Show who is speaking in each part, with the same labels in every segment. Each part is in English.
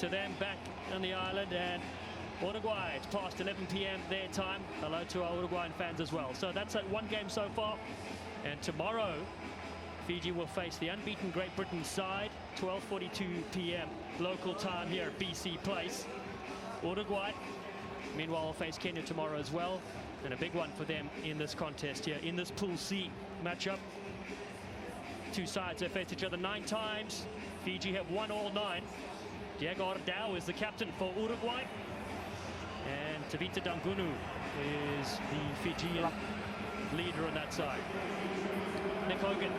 Speaker 1: to them back on the island, and Uruguay, it's past 11 p.m. their time. Hello to our Uruguayan fans as well. So that's one game so far, and tomorrow Fiji will face the unbeaten Great Britain side, 12:42 p.m. local time here at BC Place. Uruguay, meanwhile, will face Kenya tomorrow as well, and a big one for them in this contest here, in this Pool C matchup. Two sides have faced each other 9 times. Fiji have won all 9. Diego Ardao is the captain for Uruguay, and Tavita Dangunu is the Fijian leader on that side. Nick Hogan,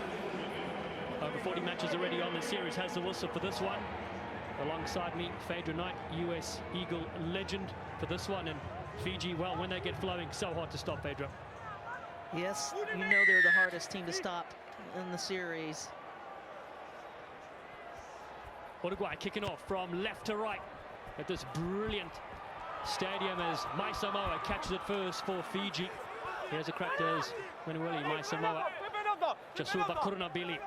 Speaker 1: over 40 matches already on the series, has the whistle for this one. Alongside me, Phaedra Knight, US Eagle legend for this one. And Fiji, well, when they get flowing, so hard to stop, Phaedra.
Speaker 2: Yes, you know they're the hardest team to stop in the series.
Speaker 1: Uruguay kicking off from left to right at this brilliant stadium as Mai Samoa catches it first for Fiji. Here's a crack, there's Manueli Mai Samoa. Jasuba Kurunabili,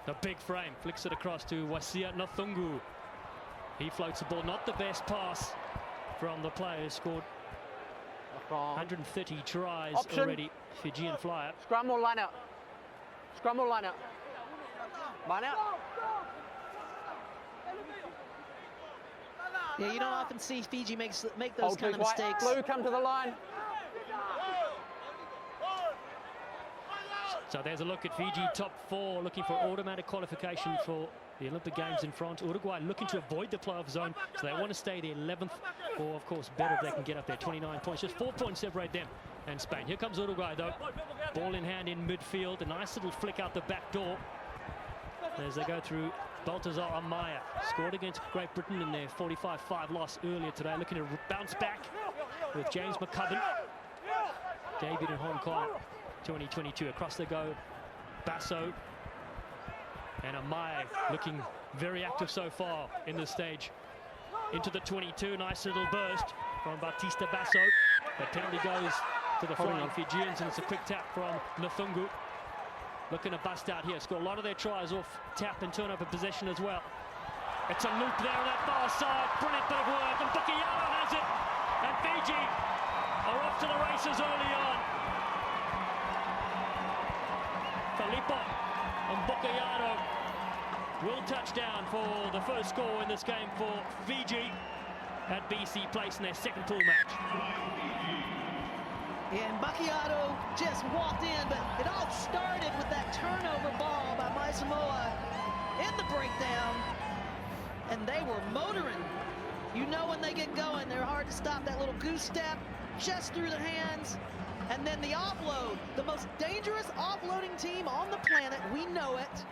Speaker 1: a big frame, flicks it across to Wasia Nothungu. He floats the ball, not the best pass from the player who scored 130 tries already. Fijian flyer.
Speaker 3: Scrum or line out. Scrum or line out. Line out.
Speaker 2: Yeah, you don't often see Fiji make those kind of mistakes.
Speaker 3: Blue, come to the line.
Speaker 1: So there's a look at Fiji, top 4, looking for automatic qualification for the Olympic Games in France. Uruguay looking to avoid the playoff zone, so they want to stay there 11th, or of course better if they can get up there. 29 points, just 4 points separate them and Spain. Here comes Uruguay though, ball in hand in midfield, a nice little flick out the back door as they go through. Baltazar Amaya scored against Great Britain in their 45-5 loss earlier today, looking to bounce back with James McCubbin, debuted in Hong Kong 2022. Across they go, Basso and Amaya looking very active so far in this stage. Into the 22, nice little burst from Bautista Basso. That penalty goes to the flying Fijians, and it's a quick tap from Nothungu. Looking to bust out here, score a lot of their tries off tap and turnover possession as well. It's a loop there on that far side, brilliant bit of work, and Bukiaro has it, and Fiji are off to the races early on. Felipe and Bukiaro will touch down for the first score in this game for Fiji at BC Place in their second pool match.
Speaker 2: And Bukiaro just walked in, but it all started with that turnover ball by Mai Samoa in the breakdown, and they were motoring. You know when they get going, they're hard to stop. That little goose step just through the hands, and then the offload, the most dangerous offloading team on the planet. We know it.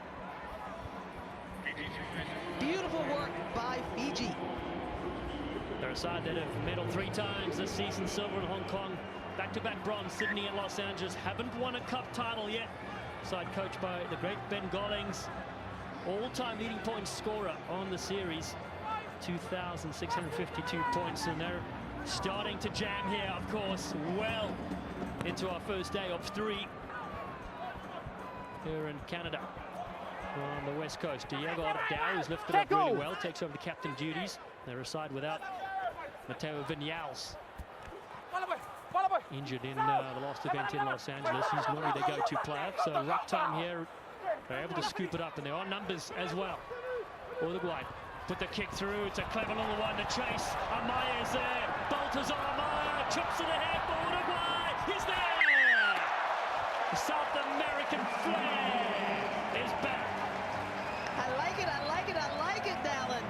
Speaker 2: Beautiful work by Fiji.
Speaker 1: They're a side that have medaled 3 times this season, silver in Hong Kong, back-to-back bronze, Sydney and Los Angeles. Haven't won a cup title yet. Side coached by the great Ben Gollings, all-time leading points scorer on the series, 2,652 points, and they're starting to jam here, of course, well into our first day of 3 here in Canada on the West Coast. Diego Ardao is lifted up really well, takes over the captain duties. They're a side without Mateo Viñals, injured in the last event in Los Angeles. He's normally their go-to player, so ruck time here. They're able to scoop it up, and there are numbers as well. Uruguay put the kick through. It's a clever little one to chase. Amaya is there. Baltazar Amaya chips it ahead for Uruguay. He's there! The South American flair is back.
Speaker 2: I like it, I like it, I like it, Dallin.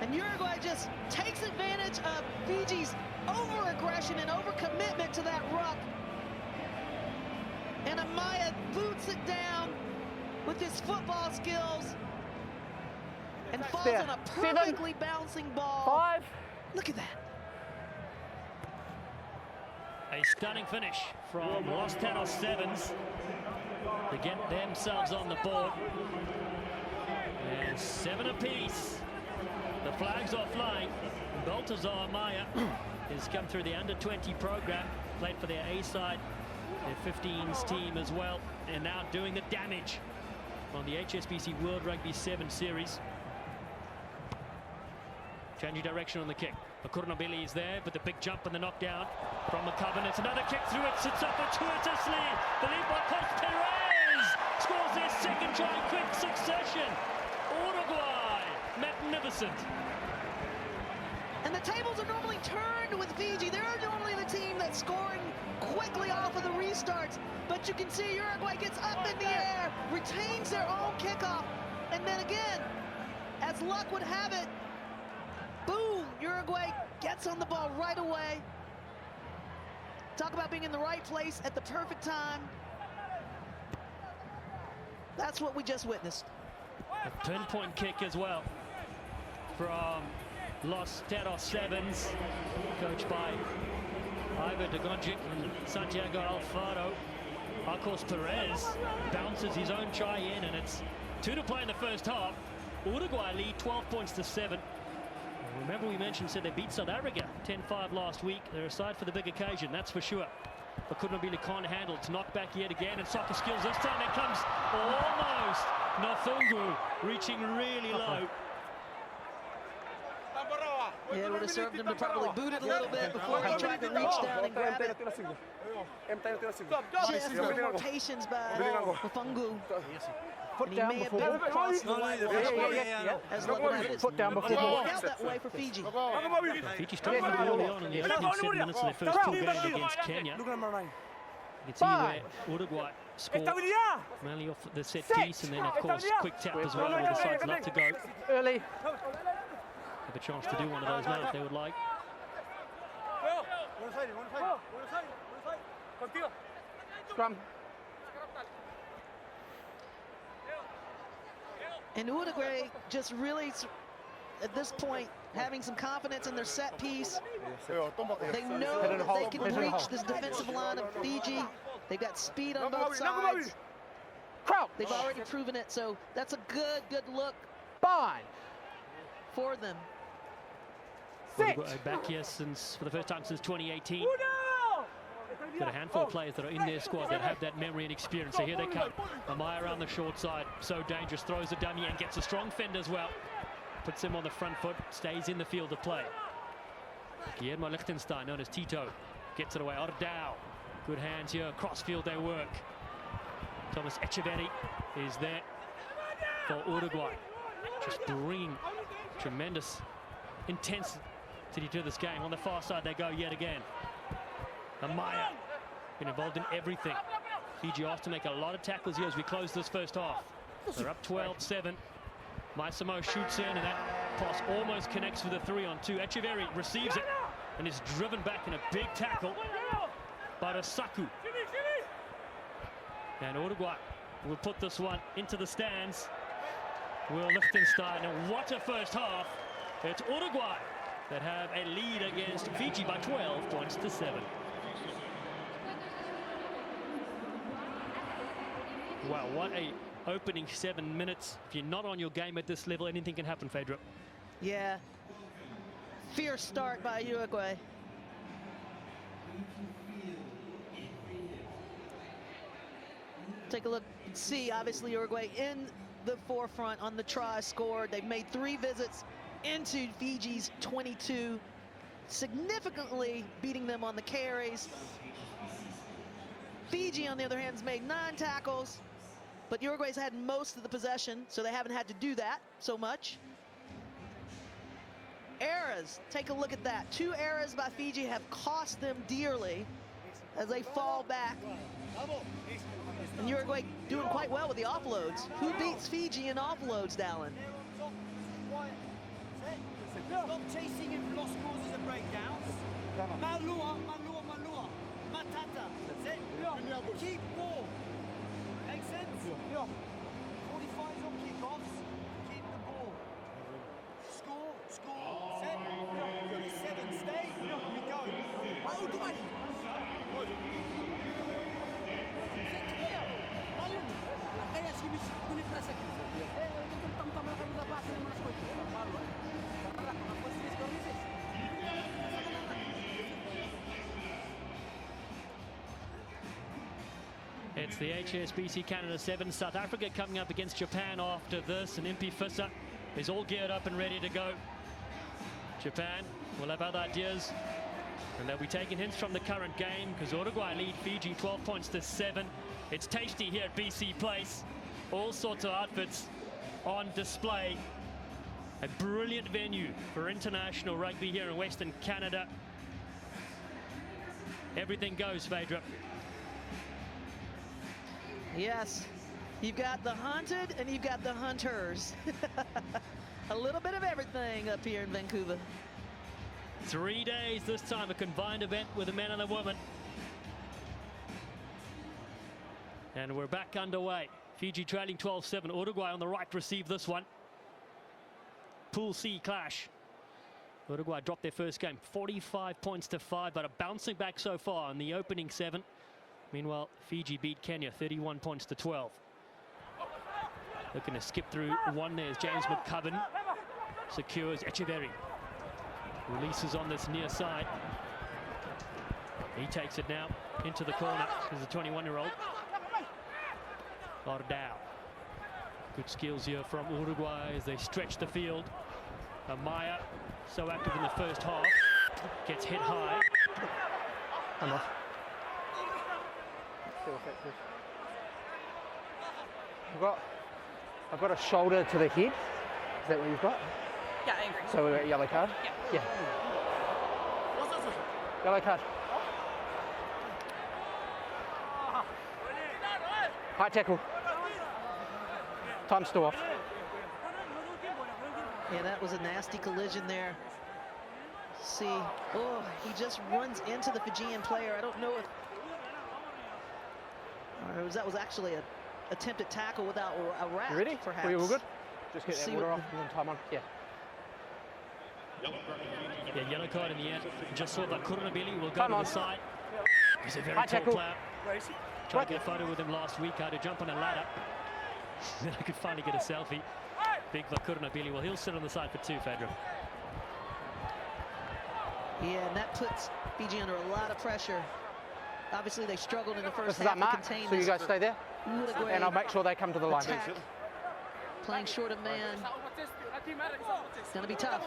Speaker 2: And Uruguay just takes advantage of Fiji's over-aggression and over-commitment to that ruck. And Amaya boots it down with his football skills and falls on a perfectly bouncing ball.
Speaker 3: 5.
Speaker 2: Look at that.
Speaker 1: A stunning finish from Los Tanos Sevens to get themselves on the board. And 7 apiece. The flags are flying. Baltazar Amaya has come through the under-20 program, played for their A side, their 15s team as well, and now doing the damage on the HSBC World Rugby 7 Series. Changing direction on the kick. McCubbin is there, but the big jump and the knockdown from McCubbin. It's another kick through it. Sits up fortuitously. Felipe Pérez scores their second try in quick succession. Uruguay, magnificent.
Speaker 2: And the tables are normally turned with Fiji. They're normally the team that's scoring quickly off of the restarts. But you can see Uruguay gets up in the air, retains their own kickoff. And then again, as luck would have it, boom, Uruguay gets on the ball right away. Talk about being in the right place at the perfect time. That's what we just witnessed.
Speaker 1: A pinpoint kick as well from Los Terros Sevens, coached by Ivo Dragoncic and Santiago Alfaro. Arcos Pérez bounces his own try in, and it's 2 to play in the first half. Uruguay lead 12 points to 7. Remember we said they beat South Africa 10-5 last week. They're aside for the big occasion, that's for sure. But McCubbin can't handle it. Knocked back yet again, and soccer skills this time. It comes almost. Nofungu reaching really low.
Speaker 2: Yeah, it would have served him to probably boot it a little bit before he tried to reach down and grab it. Just a little more patience by Nofungu. And he may have been crossed the line as luck would have it.
Speaker 3: Foot down before
Speaker 2: Didn't work out that way for Fiji.
Speaker 1: Fiji started early on in the opening 7 minutes of their first 2 games against Kenya. You can see where Uruguay scored mainly off the set piece, and then of course quick tap as well, where the sides love to go.
Speaker 3: Early.
Speaker 1: Have a chance to do one of those now if they would like.
Speaker 3: Scrum.
Speaker 2: And Uruguay just really, at this point, having some confidence in their set piece. They know that they can breach this defensive line of Fiji. They've got speed on both sides. They've already proven it, so that's a good look for them.
Speaker 1: Uruguay back here for the first time since 2018. Got a handful of players that are in their squad that have that memory and experience. So here they come. Amaya around the short side, so dangerous, throws a dummy and gets a strong fend as well. Puts him on the front foot, stays in the field of play. Guillermo Lijtenstein, known as Tito, gets it away. Ardao, good hands here, cross field they work. Tomas Etcheverry is there for Uruguay. Just bringing tremendous intensity to this game. On the far side they go yet again. Amaya, been involved in everything. Fiji asked to make a lot of tackles here as we close this first half. They're up 12-7. Maisamo shoots in, and that pass almost connects with a 3-on-2. Etcheverry receives it and is driven back in a big tackle by Rasaku. And Uruguay will put this one into the stands. Will Lijtenstein, and what a first half. It's Uruguay that have a lead against Fiji by 12 points to 7. Wow, what a opening 7 minutes. If you're not on your game at this level, anything can happen, Phaedra.
Speaker 2: Yeah. Fierce start by Uruguay. Take a look and see, obviously, Uruguay in the forefront on the try scored. They've made 3 visits into Fiji's 22, significantly beating them on the carries. Fiji, on the other hand, has made 9 tackles, but Uruguay's had most of the possession, so they haven't had to do that so much. Errors, take a look at that. 2 errors by Fiji have cost them dearly as they fall back. And Uruguay doing quite well with the offloads. Who beats Fiji in offloads, Dallin?
Speaker 4: Stop chasing in lost causes and breakdowns. Malua, Malua, Malua. Matata. That's it. Keep ball. Makes sense? 45s on kickoffs. Keep the ball. Score, score. Set. 37, stay. We go. Oh, come on.
Speaker 1: It's the HSBC Canada 7. South Africa coming up against Japan after this, and Impi Fissa is all geared up and ready to go. Japan will have other ideas, and they'll be taking hints from the current game because Uruguay lead Fiji 12 points to 7. It's tasty here at BC Place. All sorts of outfits on display. A brilliant venue for international rugby here in Western Canada. Everything goes, Phaedra.
Speaker 2: Yes, you've got the hunted and you've got the hunters. A little bit of everything up here in Vancouver.
Speaker 1: 3 days this time, a combined event with the men and the women. And we're back underway. Fiji trailing 12-7. Uruguay on the right receive this one. Pool C clash. Uruguay dropped their first game, 45 points to 5, but are bouncing back so far in the opening 7. Meanwhile, Fiji beat Kenya 31 points to 12. Looking to skip through one. There's James McCubbin. Secures Etcheverry. Releases on this near side. He takes it now into the corner. There's a 21-year-old. Ardao. Good skills here from Uruguay as they stretch the field. Amaya, so active in the first half, gets hit high.
Speaker 3: I'm off. I've got a shoulder to the head. Is that what you've got?
Speaker 5: Yeah, I agree.
Speaker 3: So a yellow card?
Speaker 5: Yeah.
Speaker 3: Yellow card. High tackle. Time's still off.
Speaker 2: Yeah, that was a nasty collision there. See, oh, he just runs into the Fijian player. I don't know if that was actually an attempted tackle without a wrap.
Speaker 3: You ready?
Speaker 2: Perhaps.
Speaker 3: Are you all good? Just get that water off and then time on. Yeah.
Speaker 1: Yeah, yellow card in the end. Just saw that Kurunabili will go to the side. He's a very tall
Speaker 3: tackle.
Speaker 1: player. Tried to get a photo with him last week. Had to jump on a ladder. Then I could finally get a selfie. Big Kurunabili. Well, he'll sit on the side for 2, Phaedra.
Speaker 2: Yeah, and that puts Fiji under a lot of pressure. Obviously, they struggled in the first
Speaker 3: This is
Speaker 2: half
Speaker 3: that mark,
Speaker 2: to contain
Speaker 3: so you
Speaker 2: this
Speaker 3: guys stay there.
Speaker 2: Uruguay
Speaker 3: And I'll make sure they come to the line.
Speaker 2: attack. Playing short of man. It's going to be tough.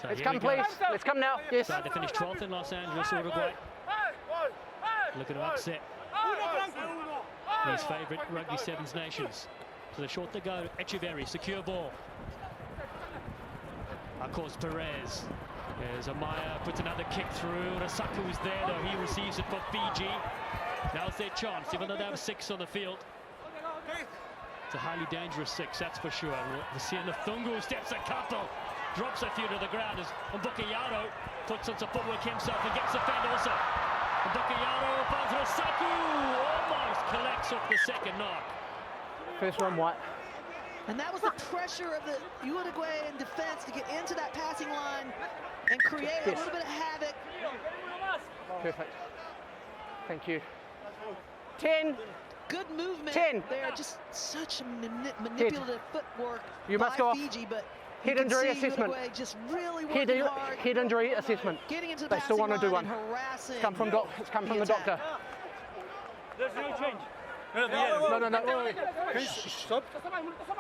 Speaker 1: So
Speaker 3: Let's
Speaker 1: here
Speaker 3: come,
Speaker 1: we go.
Speaker 3: please. Let's come now. Yes.
Speaker 1: So they finished 12th in Los Angeles, Uruguay. Looking to upset these favourite Rugby Sevens nations. So the short to go, Etcheverry, secure ball. Arcos Pérez. There's Amaya, puts another kick through. Rasaku is there, though. He receives it for Fiji. Now it's their chance, even though they have 6 on the field. It's a highly dangerous 6, that's for sure. Luciano Thungu steps a couple. Drops a few to the ground as Mbukayaro puts on some footwork himself and gets the fend also. Mbukayaro finds Rasaku, almost collects off the second knock.
Speaker 3: First one white.
Speaker 2: And that was the pressure of the Uruguayan defense to get into that passing line and create a little bit of havoc.
Speaker 3: Perfect. Thank you. 10.
Speaker 2: Good movement
Speaker 3: 10.
Speaker 2: there, just such manipulative footwork
Speaker 3: You
Speaker 2: by
Speaker 3: must go off.
Speaker 2: Fiji, but
Speaker 3: Head
Speaker 2: you can
Speaker 3: injury
Speaker 2: see
Speaker 3: assessment.
Speaker 2: Uruguay just really working hard,
Speaker 3: Head injury assessment.
Speaker 2: getting into the
Speaker 3: They still
Speaker 2: passing
Speaker 3: want to do
Speaker 2: line
Speaker 3: one.
Speaker 2: and harassing.
Speaker 3: It's come from the
Speaker 2: attack.
Speaker 3: doctor.
Speaker 6: There's no change.
Speaker 3: No.
Speaker 6: Stop.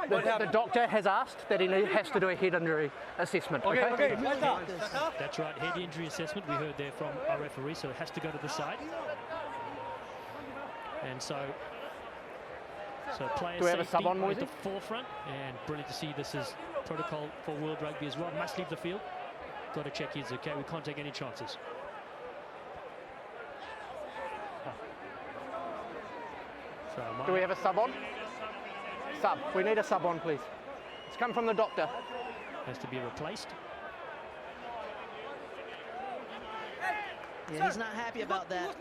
Speaker 3: The doctor has asked that he has to do a head injury assessment. Okay.
Speaker 1: That's right, head injury assessment. We heard there from our referee, so it has to go to the side. And so players
Speaker 3: Do we have a
Speaker 1: safety
Speaker 3: sub on,
Speaker 1: at the
Speaker 3: Moisey?
Speaker 1: forefront, and brilliant to see this is protocol for World Rugby as well. Must leave the field. Got to check he's okay. We can't take any chances. So
Speaker 3: Do we have a sub on? Sub. We need a sub on, please. It's come from the doctor.
Speaker 1: has to be replaced.
Speaker 2: Yeah, he's not happy about that.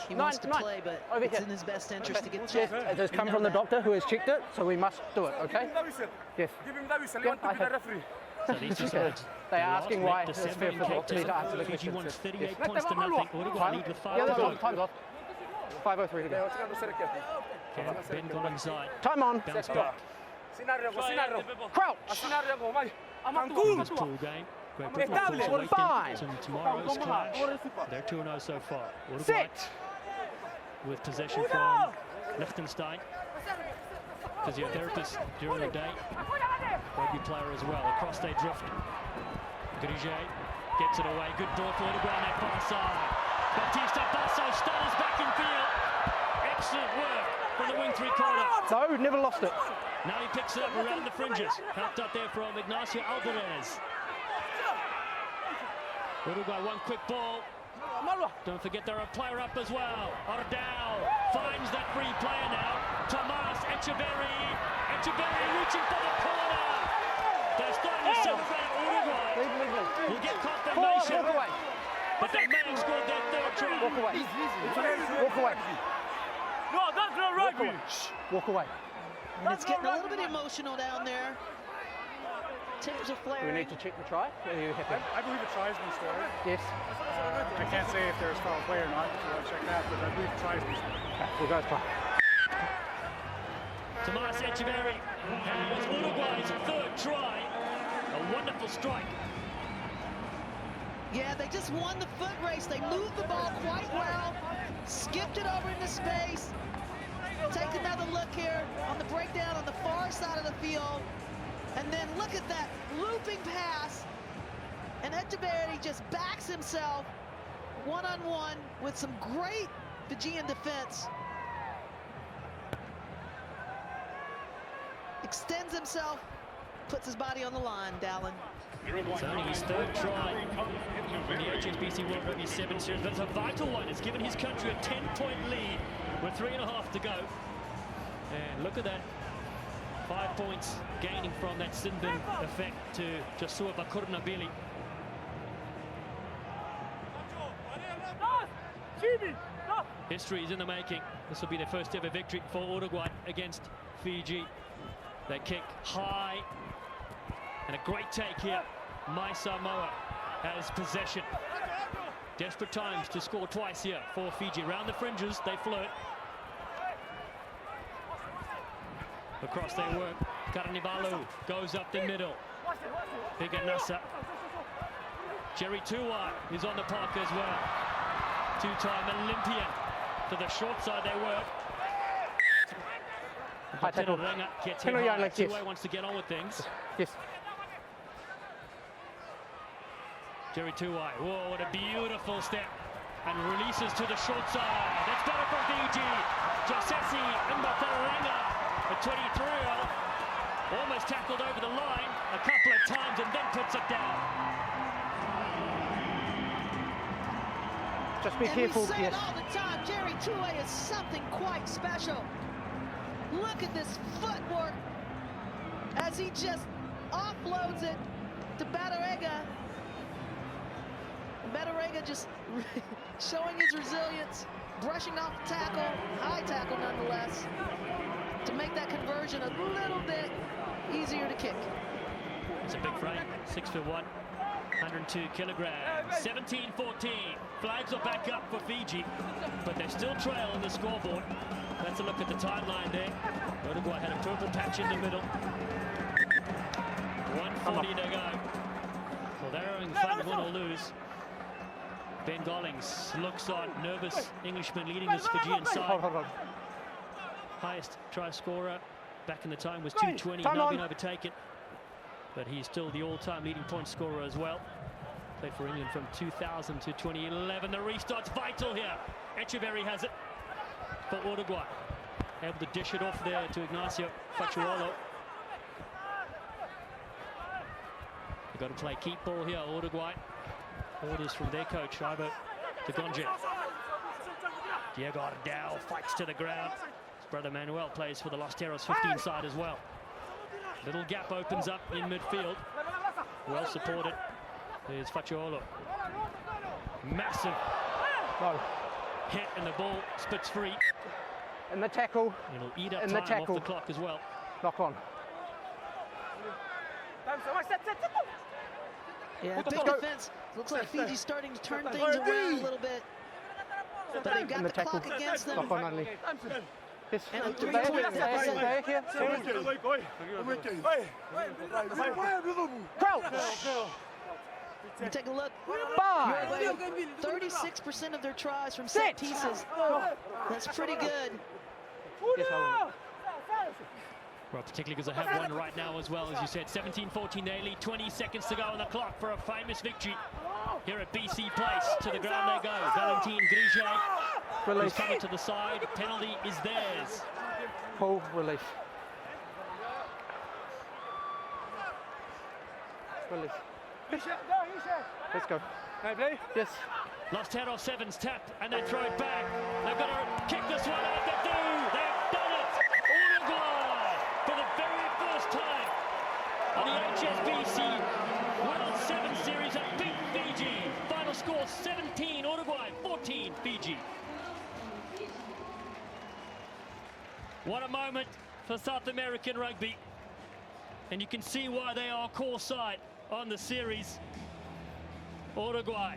Speaker 2: He wants to play, but
Speaker 3: Over
Speaker 2: it's
Speaker 3: here.
Speaker 2: in his best interest to get
Speaker 3: Yes,
Speaker 2: checked.
Speaker 3: it has
Speaker 2: We
Speaker 3: come
Speaker 2: know
Speaker 3: from the
Speaker 2: that.
Speaker 3: doctor who has checked it, so we must do it, okay? Yes.
Speaker 6: Give him that whistle.
Speaker 3: Yeah,
Speaker 6: Want to be the referee.
Speaker 1: So these two sides.
Speaker 3: They are
Speaker 1: last
Speaker 3: asking
Speaker 1: week,
Speaker 3: why
Speaker 1: December
Speaker 3: it's fair
Speaker 1: in
Speaker 3: for
Speaker 1: Cape
Speaker 3: the lead to
Speaker 1: Town,
Speaker 3: answer the
Speaker 1: Fiji
Speaker 3: question.
Speaker 1: won
Speaker 3: Yes.
Speaker 1: 38
Speaker 3: Yes.
Speaker 1: points to nothing. Uruguay lead with 5
Speaker 3: Yeah,
Speaker 1: to go.
Speaker 3: time's off. 5:03 to go.
Speaker 1: Okay, Ben gone inside.
Speaker 3: Time on.
Speaker 1: Bounce back.
Speaker 3: Crouch.
Speaker 1: This pool game. Great performance for
Speaker 3: Fine.
Speaker 1: in tomorrow's clash. They're 2-0 so far. Uruguay
Speaker 3: Set.
Speaker 1: with possession from Lijtenstein. physiotherapist during the day, rugby player as well. Across they drift. Grille gets it away. Good ball for Uruguay on that far side. Bautista Basso stutters back in field. Excellent work from the wing three-quarter.
Speaker 3: No, never lost it.
Speaker 1: Now he picks it up around the fringes. Helped up there from Ignacio Alvarez. Uruguay, one quick ball. Don't forget they're a player up as well. Ardao finds that free player now. Tomas Etcheverry. Etcheverry reaching for the corner. They're starting to celebrate Uruguay. Will get confirmation. But they may have scored their third try.
Speaker 3: Walk away. Walk away.
Speaker 6: No, that's not rugby.
Speaker 3: Walk away.
Speaker 2: And it's getting a little bit emotional down there. Tips are
Speaker 3: Do we
Speaker 2: flaring.
Speaker 3: need to check the try? Are you happy?
Speaker 5: I believe a try's been scored.
Speaker 3: Yes.
Speaker 5: I can't say if there's foul play or not, so I'll check that, but I believe a try's been scored.
Speaker 3: Okay, we'll go try.
Speaker 1: Tomas Etcheverry has Uruguay's third try. A wonderful strike.
Speaker 2: Yeah, they just won the foot race. They moved the ball quite well, skipped it over into space. Take another look here on the breakdown on the far side of the field. And then look at that looping pass. And Etcheverry just backs himself one-on-one with some great Fijian defense. Extends himself, puts his body on the line, Dallin.
Speaker 1: It's only his third try in the HSBC World Rugby 7 Series, but it's a vital one. It's given his country a 10-point lead with 3.5 to go. And look at that. 5 points gaining from that sin bin effect to Joshua Bakurnabili. History is in the making. This will be their first ever victory for Uruguay against Fiji. They kick high. And a great take here. Samoa has possession. Desperate times to score twice here for Fiji. Round the fringes, they flirt. Across they work. Karnivalu goes up the middle. Biganasa. Jerry Tuwai is on the park as well. Two-time Olympian. To the short side they work.
Speaker 3: High tackle.
Speaker 1: Gets him high. Tuwai wants to get on with things.
Speaker 3: Yes.
Speaker 1: Jerry Tuwai. Whoa, what a beautiful step. And releases to the short side. That's better from Fiji. Josesi Mbataranga. A 23-year-old almost tackled over the line a couple of times and then puts it down.
Speaker 3: Just be
Speaker 2: and
Speaker 3: careful.
Speaker 2: We say it all the time. Jerry Tuwai is something quite special. Look at this footwork as he just offloads it to Batarega. Batarega just showing his resilience, brushing off the tackle, high tackle nonetheless, to make that conversion a little bit easier to kick.
Speaker 1: It's a big frame, 6'1", 102 kilograms, 17-14. Flags are back up for Fiji, but they still trail on the scoreboard. That's a look at the timeline there. Uruguay had a purple patch in the middle. 1:40 to go. Well, they're having fun, win or lose. Ben Gollings looks on, nervous Englishman leading this Fijian side.
Speaker 3: Hold on.
Speaker 1: Highest try scorer back in the time was 220, now been overtaken. But he's still the all-time leading point scorer as well. Played for England from 2000 to 2011. The restart's vital here. Etcheverry has it for Uruguay. Able to dish it off there to Ignacio Facciolo. They've got to play keep ball here, Uruguay. Orders from their coach, Ivo de Gonje. Diego Ardao fights to the ground. His brother Manuel plays for the Los Teros 15 side as well. Little gap opens up in midfield. Well supported. There's Facciolo. Massive hit and the ball spits free.
Speaker 3: And the tackle.
Speaker 1: It'll eat up time off the clock as well.
Speaker 3: Knock on.
Speaker 2: Yeah, big defense. Looks like Fiji's starting to turn things around a little bit. But they've got the clock against them.
Speaker 3: Knock on only. Yes.
Speaker 2: And a 3:25
Speaker 3: here.
Speaker 2: Crouch. And take a look. 36% of their tries from set pieces. That's pretty good.
Speaker 1: Well, particularly because they have one right now as well, as you said. 17-14, they lead, 20 seconds to go on the clock for a famous victory here at BC Place. To the ground they go. Valentin Grille, who's coming to the side. Penalty is theirs.
Speaker 3: Pull, release. Release. Let's go. Yes.
Speaker 1: Lost head off Sevens, tap, and they throw it back. They've got to kick this one out. They do. They've done it. Uruguay, for the very first time on the HSBC World 7 Series, have beat Fiji. Final score 17 Uruguay, 14 Fiji. What a moment for South American rugby. And you can see why they are core side on the series. Uruguay